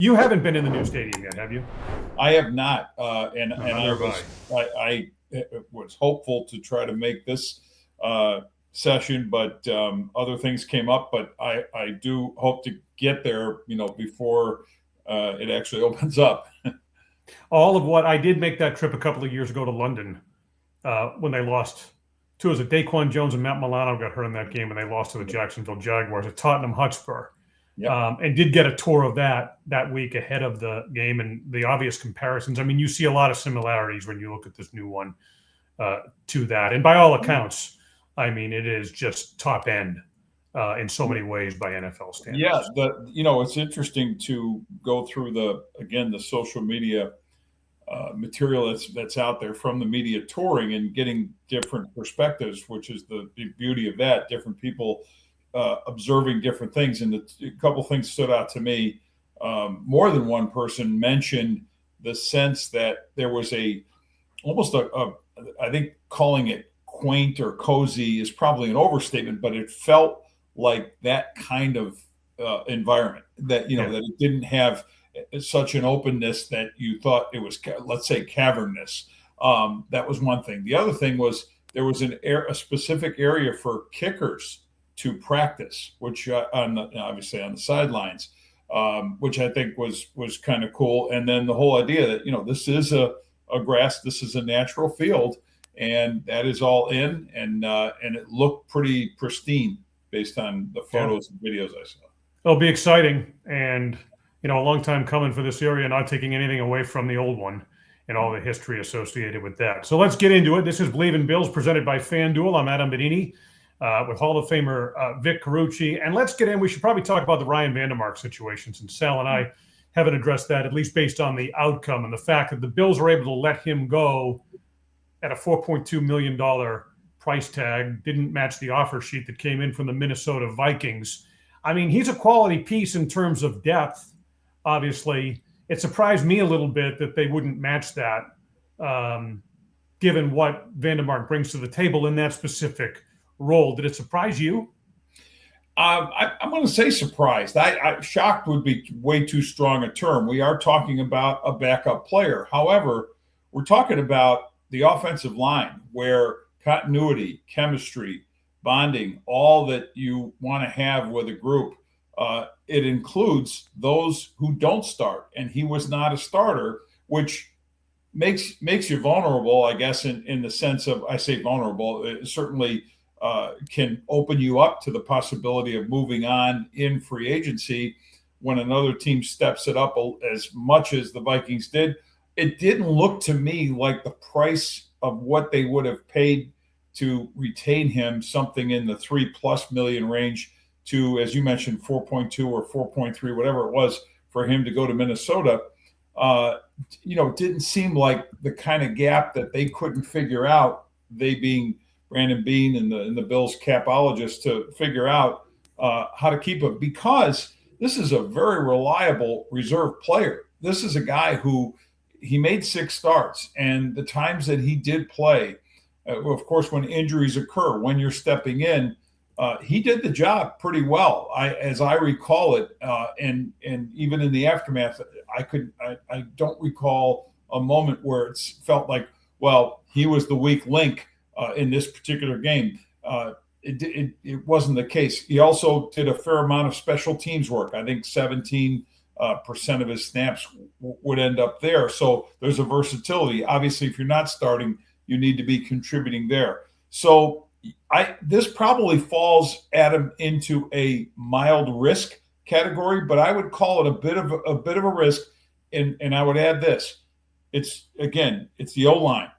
You haven't been in the new stadium yet, have you? I have not, and No, I neither have was I was hopeful to try to make this session, but other things came up. But I do hope to get there, before it actually opens up. All of what I did make that trip a couple of years ago to London when they lost to, was it Daquan Jones and Matt Milano got hurt in that game, and they lost to the Jacksonville Jaguars at Tottenham Hotspur. Yep. And did get a tour of that week ahead of the game, and the obvious comparisons. I mean, you see a lot of similarities when you look at this new one to that. And by all accounts, I mean, it is just top end in so many ways by NFL standards. Yeah, it's interesting to go through the social media material that's out there from the media touring and getting different perspectives, which is the beauty of that. Different people observing different things, and a couple things stood out to me. More than one person mentioned the sense that there was almost I think calling it quaint or cozy is probably an overstatement, but it felt like that kind of environment that that it didn't have such an openness that you thought it was, let's say, cavernous. That was one thing. The other thing was there was a specific area for kickers to practice, which obviously on the sidelines, which I think was kind of cool. And then the whole idea that this is a grass, this is a natural field, and that is all in, and it looked pretty pristine based on the photos and videos I saw. It'll be exciting, and a long time coming for this area, not taking anything away from the old one and all the history associated with that. So let's get into it. This is Believe in Bills, presented by FanDuel. I'm Adam Benigni with Hall of Famer Vic Carucci. And let's get in. We should probably talk about the Ryan Vandermark situation, since Sal and I haven't addressed that, at least based on the outcome and the fact that the Bills were able to let him go at a $4.2 million price tag, didn't match the offer sheet that came in from the Minnesota Vikings. I mean, he's a quality piece in terms of depth, obviously. It surprised me a little bit that they wouldn't match that, given what Vandermark brings to the table in that specific role. Did it surprise you? I'm going to say surprised. I shocked would be way too strong a term. We are talking about a backup player. However, we're talking about the offensive line, where continuity, chemistry, bonding, all that you want to have with a group, it includes those who don't start. And he was not a starter, which makes you vulnerable, I guess, in the sense of, I say vulnerable, it certainly can open you up to the possibility of moving on in free agency when another team steps it up as much as the Vikings did. It didn't look to me like the price of what they would have paid to retain him, something in the $3+ million range, to, as you mentioned, 4.2 or 4.3, whatever it was, for him to go to Minnesota. Didn't seem like the kind of gap that they couldn't figure out, they being Brandon Beane and the Bills capologist, to figure out how to keep him, because this is a very reliable reserve player. This is a guy who he made 6 starts, and the times that he did play, of course, when injuries occur, when you're stepping in, he did the job pretty well, as I recall it, and even in the aftermath, I don't recall a moment where it's felt like, well, he was the weak link in this particular game. It wasn't the case. He also did a fair amount of special teams work. I think 17% of his snaps would end up there. So there's a versatility. Obviously, if you're not starting, you need to be contributing there. So this probably falls, Adam, into a mild risk category, but I would call it a bit of a risk. And I would add this: it's the O-line.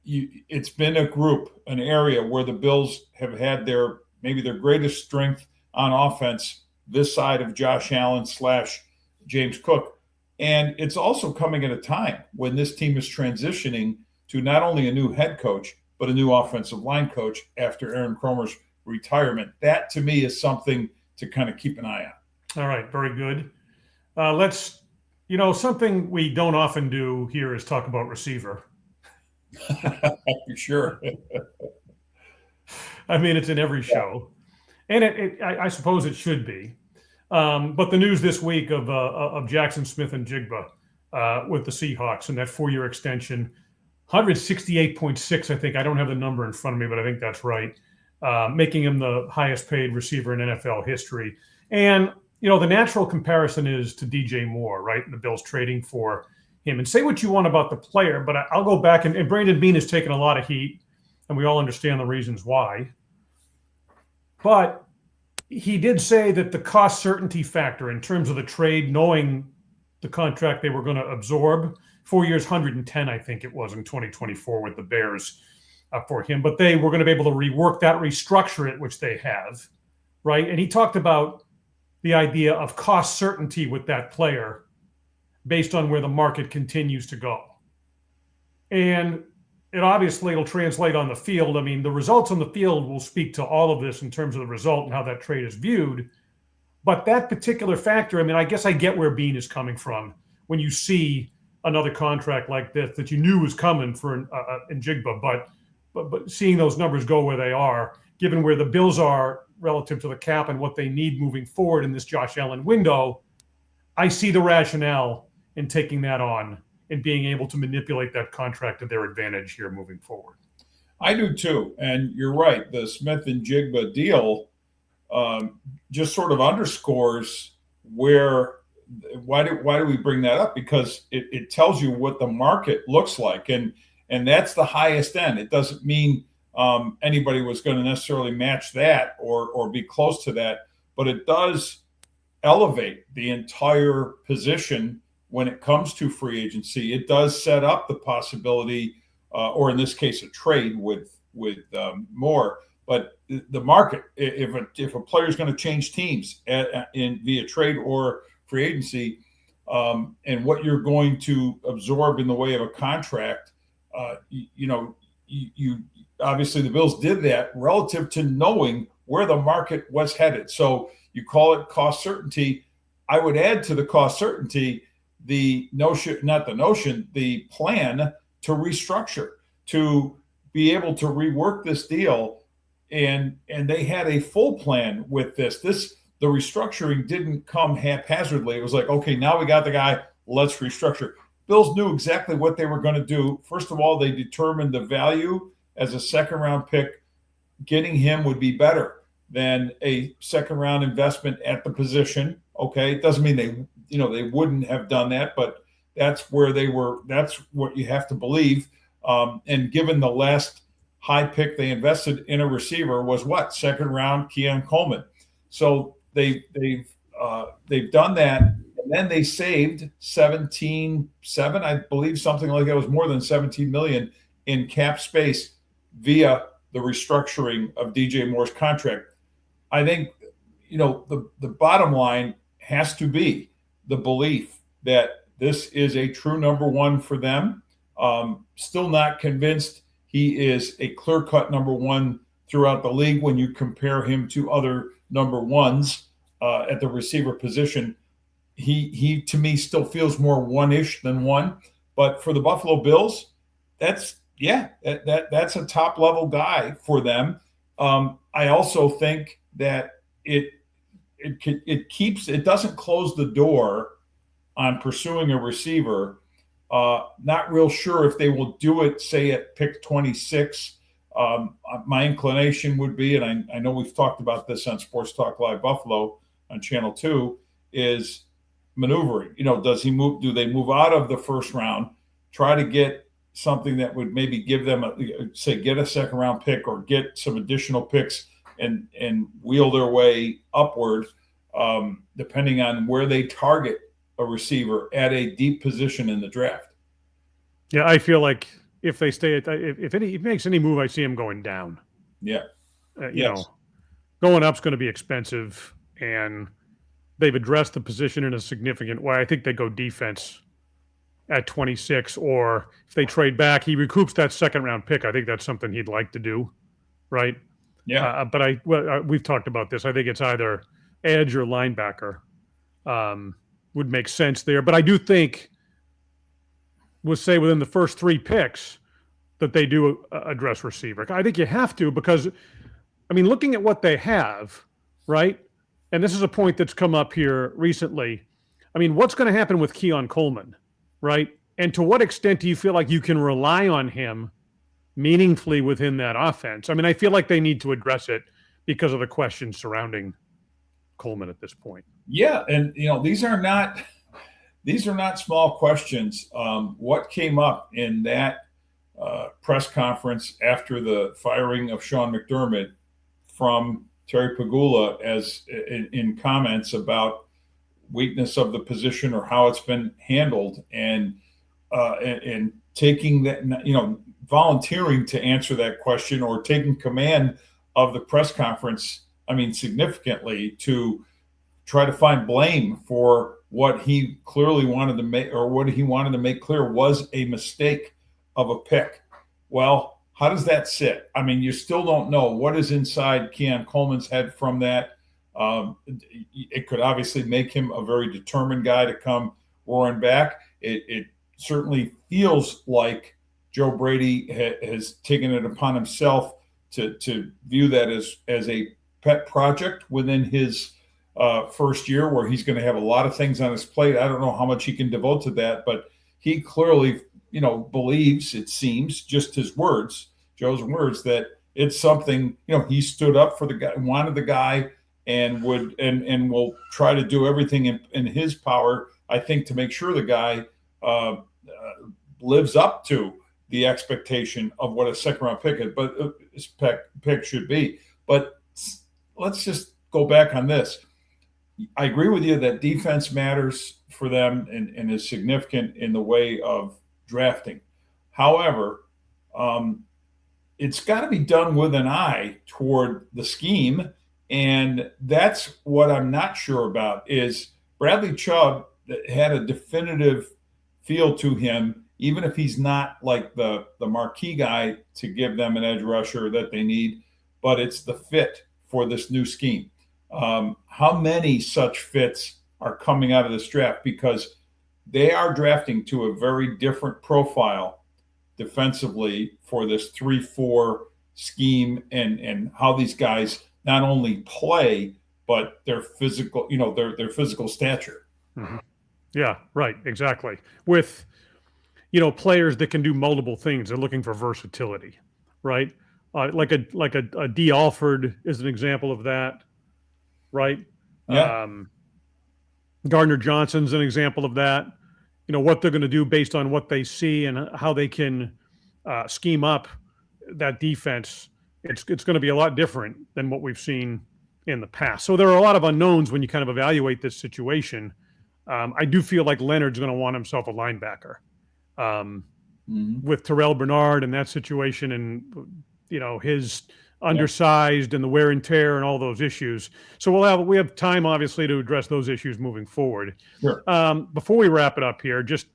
It's been a group, an area where the Bills have had maybe their greatest strength on offense this side of Josh Allen / James Cook. And it's also coming at a time when this team is transitioning to not only a new head coach, but a new offensive line coach after Aaron Kromer's retirement. That, to me, is something to kind of keep an eye on. All right, very good. Let's, something we don't often do here is talk about receiver. Sure. I mean, it's in every show. And I suppose it should be. But the news this week of Jackson Smith and Jigba with the Seahawks and that 4-year extension, 168.6, I think. I don't have the number in front of me, but I think that's right. Making him the highest paid receiver in NFL history. And, the natural comparison is to DJ Moore, right? The Bills trading for him. And say what you want about the player, but I'll go back, and Brandon Beane has taken a lot of heat, and we all understand the reasons why. But he did say that the cost certainty factor in terms of the trade, knowing the contract they were going to absorb, 4 years, 110, I think it was in 2024 with the Bears for him. But they were going to be able to rework that, restructure it, which they have, right? And he talked about the idea of cost certainty with that player based on where the market continues to go. And it'll translate on the field. I mean, the results on the field will speak to all of this in terms of the result and how that trade is viewed. But that particular factor, I mean, I guess I get where Beane is coming from when you see another contract like this that you knew was coming for Njigba, but seeing those numbers go where they are, given where the Bills are relative to the cap and what they need moving forward in this Josh Allen window, I see the rationale in taking that on and being able to manipulate that contract to their advantage here moving forward. I do too. And you're right. The Smith and Jigba deal just sort of underscores why do we bring that up? Because it tells you what the market looks like. And that's the highest end. It doesn't mean anybody was going to necessarily match that or be close to that, but it does elevate the entire position when it comes to free agency. It does set up the possibility, or in this case, a trade with Moore. But the market, if a player is going to change teams via trade or free agency, and what you're going to absorb in the way of a contract, you obviously the Bills did that relative to knowing where the market was headed. So you call it cost certainty. I would add to the cost certainty the plan to restructure, to be able to rework this deal. And they had a full plan with this. The restructuring didn't come haphazardly. It was like, okay, now we got the guy, let's restructure. Bills knew exactly what they were going to do. First of all, they determined the value as a second-round pick. Getting him would be better than a second-round investment at the position. Okay, it doesn't mean they wouldn't have done that, but that's where they were. That's what you have to believe. And given the last high pick they invested in a receiver was what? Second round, Keon Coleman. So they've done that, and then they saved 17.7, I believe, something like that. Was more than 17 million in cap space via the restructuring of DJ Moore's contract. I think the bottom line has to be the belief that this is a true number one for them. Still not convinced he is a clear-cut number one throughout the league when you compare him to other number ones at the receiver position. He to me still feels more one-ish than one. But for the Buffalo Bills, that's a top-level guy for them. I also think that it doesn't close the door on pursuing a receiver. Not real sure if they will do it, say, at pick 26. My inclination would be, and I know we've talked about this on Sports Talk Live Buffalo on Channel 2, is maneuvering. Does he move? Do they move out of the first round, try to get something that would maybe give them get a second round pick or get some additional picks and wheel their way upward, depending on where they target a receiver at a deep position in the draft. Yeah, I feel like if they stay if he makes any move, I see him going down. Yeah, Going up's going to be expensive, and they've addressed the position in a significant way. I think they go defense at 26, or if they trade back, he recoups that second round pick. I think that's something he'd like to do, right? Yeah. But we've talked about this. I think it's either edge or linebacker would make sense there. But I do think we'll say within the first 3 picks that they do address receiver. I think you have to because, looking at what they have, right? and this is a point that's come up here recently. I mean, what's going to happen with Keon Coleman, right? And to what extent do you feel like you can rely on him meaningfully within that offense? I mean, I feel like they need to address it because of the questions surrounding Coleman at this point. Yeah, and these are not small questions. What came up in that press conference after the firing of Sean McDermott from Terry Pegula as in comments about weakness of the position or how it's been handled, and taking that, volunteering to answer that question or taking command of the press conference, I mean, significantly, to try to find blame for what he clearly wanted to make, or what he wanted to make clear was a mistake of a pick. Well, how does that sit? I mean, you still don't know what is inside Keon Coleman's head from that. It could obviously make him a very determined guy to come roaring back. It certainly feels like Joe Brady has taken it upon himself to view that as a pet project within his first year, where he's going to have a lot of things on his plate. I don't know how much he can devote to that, but he clearly, believes, it seems, just his words, Joe's words, that it's something, he stood up for the guy, wanted the guy, and will try to do everything in his power, I think, to make sure the guy lives up to the expectation of what a second-round pick should be. But let's just go back on this. I agree with you that defense matters for them and is significant in the way of drafting. However, it's got to be done with an eye toward the scheme, and that's what I'm not sure about. Is Bradley Chubb had a definitive feel to him, even if he's not like the marquee guy to give them an edge rusher that they need, but it's the fit for this new scheme. How many such fits are coming out of this draft? Because they are drafting to a very different profile defensively for this 3-4 scheme, and how these guys not only play, but their physical, their physical stature. Mm-hmm. Yeah, right. Exactly. With, players that can do multiple things. They're looking for versatility, right? Like a D. Alford is an example of that, right? Yeah. Gardner Johnson's an example of that. What they're going to do based on what they see and how they can scheme up that defense. It's going to be a lot different than what we've seen in the past. So there are a lot of unknowns when you kind of evaluate this situation. I do feel like Leonard's going to want himself a linebacker with Terrell Bernard and that situation, and his undersized and the wear and tear and all those issues. So we have time, obviously, to address those issues moving forward. Sure. Before we wrap it up here, just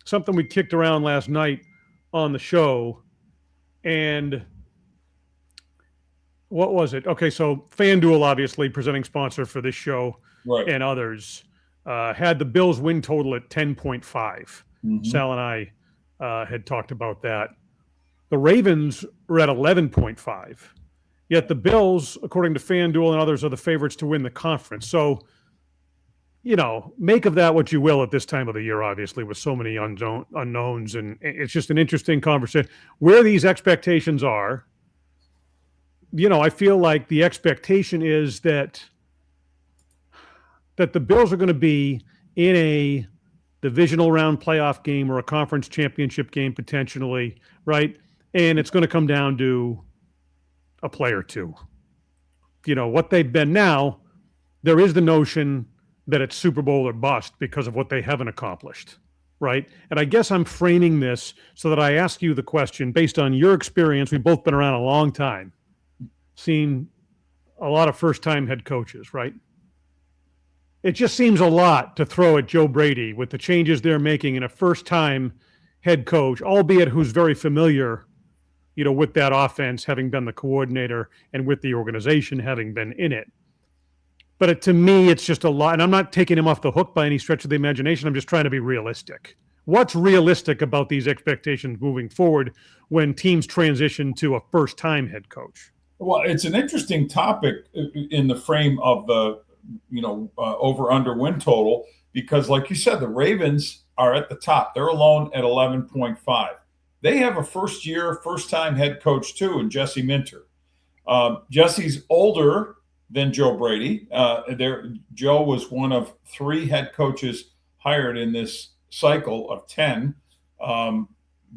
something we kicked around last night on the show, and what was it? Okay, so FanDuel, obviously presenting sponsor for this show, right, and others, had the Bills win total at 10.5. Mm-hmm. Sal and I had talked about that. The Ravens were at 11.5. Yet the Bills, according to FanDuel and others, are the favorites to win the conference. So, make of that what you will at this time of the year, obviously, with so many unknowns. And it's just an interesting conversation. Where these expectations are, I feel like the expectation is that the Bills are going to be in a divisional round playoff game or a conference championship game potentially, right? And it's going to come down to a play or two. What they've been now, there is the notion that it's Super Bowl or bust because of what they haven't accomplished, right? And I guess I'm framing this so that I ask you the question based on your experience. We've both been around a long time, seen a lot of first-time head coaches, right? It just seems a lot to throw at Joe Brady with the changes they're making in a first-time head coach, albeit who's very familiar, with that offense, having been the coordinator, and with the organization having been in it. But to me, it's just a lot. And I'm not taking him off the hook by any stretch of the imagination. I'm just trying to be realistic. What's realistic about these expectations moving forward when teams transition to a first-time head coach? Well, it's an interesting topic in the frame of the over under win total, because like you said, the Ravens are at the top. They're alone at 11.5. They have a first time head coach too, in Jesse Minter. Jesse's older than Joe Brady. Joe was one of 3 head coaches hired in this cycle of 10.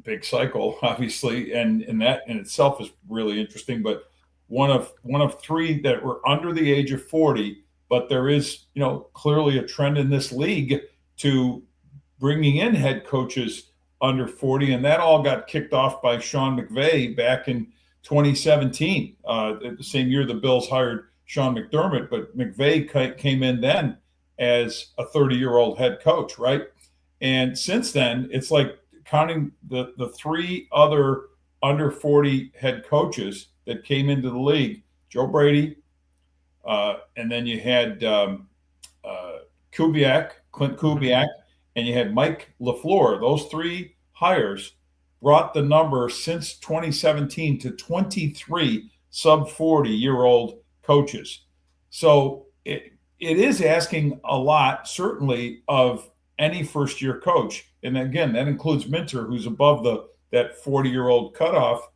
Big cycle, obviously, and that in itself is really interesting. But one of 3 that were under the age of 40. But there is, clearly a trend in this league to bringing in head coaches under 40, and that all got kicked off by Sean McVay back in 2017. The same year the Bills hired Sean McDermott, but McVay came in then as a 30-year-old head coach, right? And since then, it's like counting the 3 other under 40 head coaches that came into the league: Joe Brady, and then you had Clint Kubiak, and you had Mike LaFleur. Those 3 hires brought the number since 2017 to 23 sub 40-year-old coaches. So it is asking a lot, certainly, of any first-year coach. And again, that includes Minter, who's above that 40-year-old cutoff,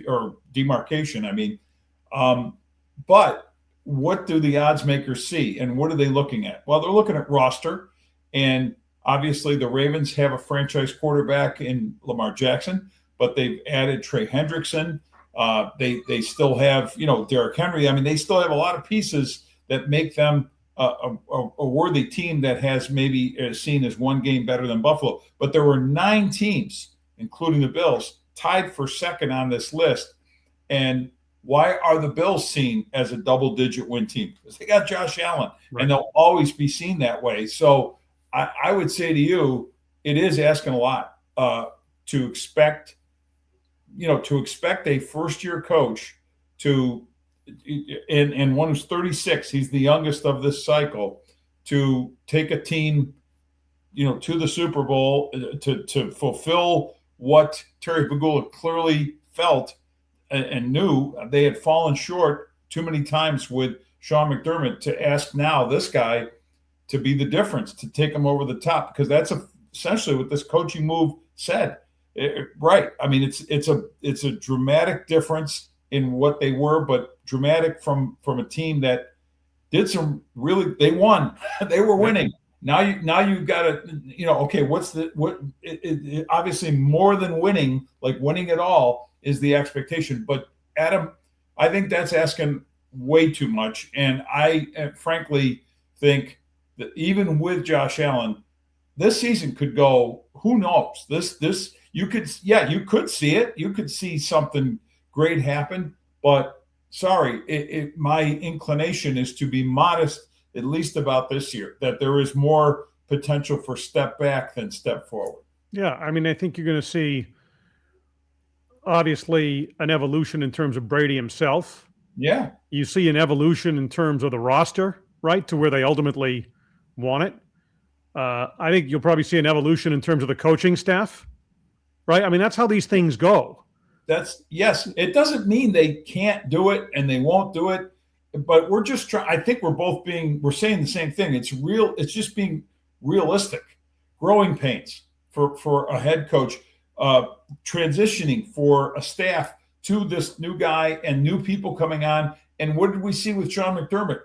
or demarcation, I mean. But what do the odds makers see, and what are they looking at? Well, they're looking at roster, and obviously the Ravens have a franchise quarterback in Lamar Jackson, but they've added Trey Hendrickson. They still have, Derrick Henry. I mean, they still have a lot of pieces that make them a worthy team that has maybe seen as one game better than Buffalo. But there were 9 teams, including the Bills, tied for second on this list. And why are the Bills seen as a double-digit win team? Because they got Josh Allen, right, and they'll always be seen that way. So I would say to you, it is asking a lot to expect a first-year coach and one who's 36, he's the youngest of this cycle, to take a team, to the Super Bowl, to fulfill what Terry Pegula clearly felt and knew they had fallen short too many times with Sean McDermott, to ask now this guy to be the difference, to take him over the top, because that's essentially what this coaching move said. Right. I mean, it's a dramatic difference in what they were, but dramatic from a team that did some really, they won. They were winning. Now you've got to, okay, obviously more than winning, like winning it all is the expectation. But Adam, I think that's asking way too much. And I frankly think that even with Josh Allen, this season could go, who knows? You could see it. You could see something great happen, but sorry, my inclination is to be modest, at least about this year, that there is more potential for step back than step forward. Yeah, I mean, I think you're going to see, obviously, an evolution in terms of Brady himself. Yeah. You see an evolution in terms of the roster, right, to where they ultimately want it. I think you'll probably see an evolution in terms of the coaching staff, right? I mean, that's how these things go. Yes. It doesn't mean they can't do it and they won't do it, but we're just trying. I think we're saying the same thing. It's real. It's just being realistic. Growing pains for a head coach, transitioning for a staff to this new guy and new people coming on. And what did we see with Sean McDermott?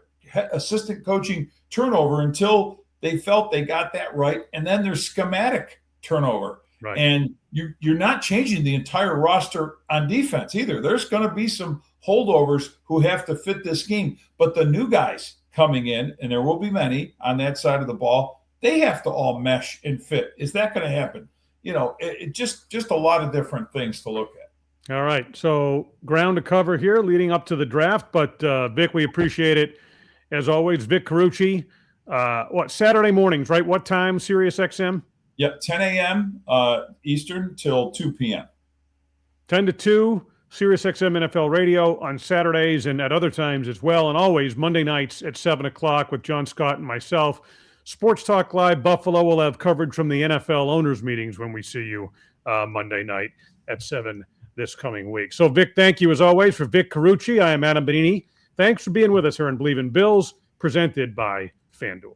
Assistant coaching turnover until they felt they got that right. And then there's schematic turnover. Right. And you're not changing the entire roster on defense either. There's going to be some holdovers who have to fit this scheme. But the new guys coming in, and there will be many on that side of the ball, they have to all mesh and fit. Is that going to happen? It just a lot of different things to look at. All right. So ground to cover here leading up to the draft. But, Vic, we appreciate it. As always, Vic Carucci. Saturday mornings, right? What time, Sirius XM? Yep, 10 a.m. Eastern till 2 p.m. 10 to 2, Sirius XM NFL Radio on Saturdays and at other times as well. And always Monday nights at 7 o'clock with John Scott and myself. Sports Talk Live Buffalo will have coverage from the NFL owners meetings when we see you Monday night at 7 this coming week. So, Vic, thank you as always. For Vic Carucci, I am Adam Benigni. Thanks for being with us here on Believe in Bills. presented by FanDuel.